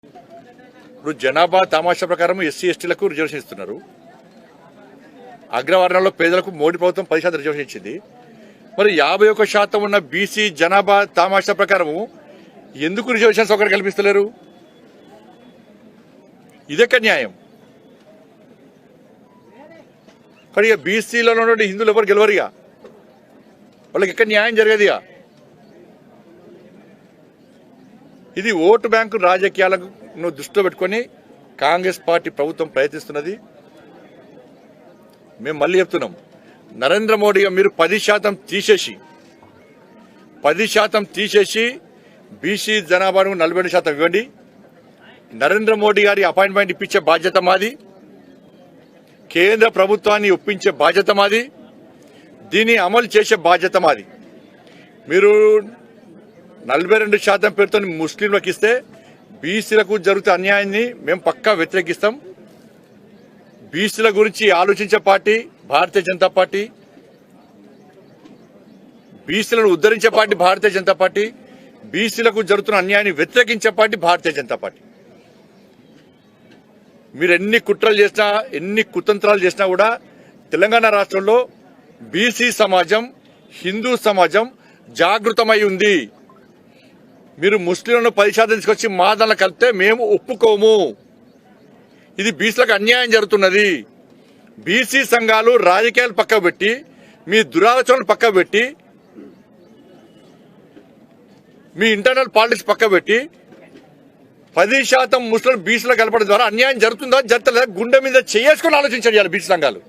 ఇప్పుడు జనాభా తమాషా ప్రకారం ఎస్సీ ఎస్టీలకు రిజర్వేషన్ ఇస్తున్నారు. అగ్రవర్ణంలో పేదలకు మోడీ ప్రభుత్వం 10% రిజర్వేషన్ ఇచ్చింది. మరి 51% ఉన్న బీసీ జనాభా తమాషా ప్రకారము ఎందుకు రిజర్వేషన్ సౌకర్యం కల్పిస్తలేరు? ఇదెక్క న్యాయం? కానీ ఇక బీసీలో ఉన్నటువంటి హిందువులు ఎవరు గెలవరుగా, వాళ్ళకి ఎక్కడ న్యాయం జరగదుగా. ఇది ఓటు బ్యాంకు రాజకీయాలను దృష్టిలో పెట్టుకుని కాంగ్రెస్ పార్టీ ప్రభుత్వం ప్రయత్నిస్తున్నది. మేము మళ్ళీ చెప్తున్నాం, నరేంద్ర మోడీ మీరు 10% తీసేసి బీసీ జనాభాను 42% ఇవ్వండి. నరేంద్ర మోడీ గారి అపాయింట్మెంట్ ఇప్పించే బాధ్యత మాది, కేంద్ర ప్రభుత్వాన్ని ఒప్పించే బాధ్యత మాది, దీన్ని అమలు చేసే బాధ్యత మాది. మీరు 42% పేరుతో ముస్లింలకు ఇస్తే బీసీలకు జరుగుతున్న అన్యాయాన్ని మేము పక్కా వ్యతిరేకిస్తాం. బీసీల గురించి ఆలోచించే పార్టీ భారతీయ జనతా పార్టీ, బీసీలను ఉద్ధరించే పార్టీ భారతీయ జనతా పార్టీ, బీసీలకు జరుగుతున్న అన్యాయాన్ని వ్యతిరేకించే పార్టీ భారతీయ జనతా పార్టీ. మీరు ఎన్ని కుట్రలు చేసినా, ఎన్ని కుతంత్రాలు చేసినా కూడా తెలంగాణ రాష్ట్రంలో బీసీ సమాజం, హిందూ సమాజం జాగృతమై ఉంది. మీరు ముస్లింలను 10% తీసుకొచ్చి మా దానిలో కలిపితే మేము ఒప్పుకోము. ఇది బీసీలకు అన్యాయం జరుగుతున్నది. బీసీ సంఘాలు రాజకీయాలు పక్కకు పెట్టి, మీ దురాలోచనలు పక్కకు పెట్టి, మీ ఇంటర్నల్ పాలిటిక్స్ పక్కకు పెట్టి 10% ముస్లిం బీసీలో కలపడం ద్వారా అన్యాయం జరుగుతుందా జరగలేదా గుండె మీద చేసుకుని ఆలోచించాలి బీసీ సంఘాలు.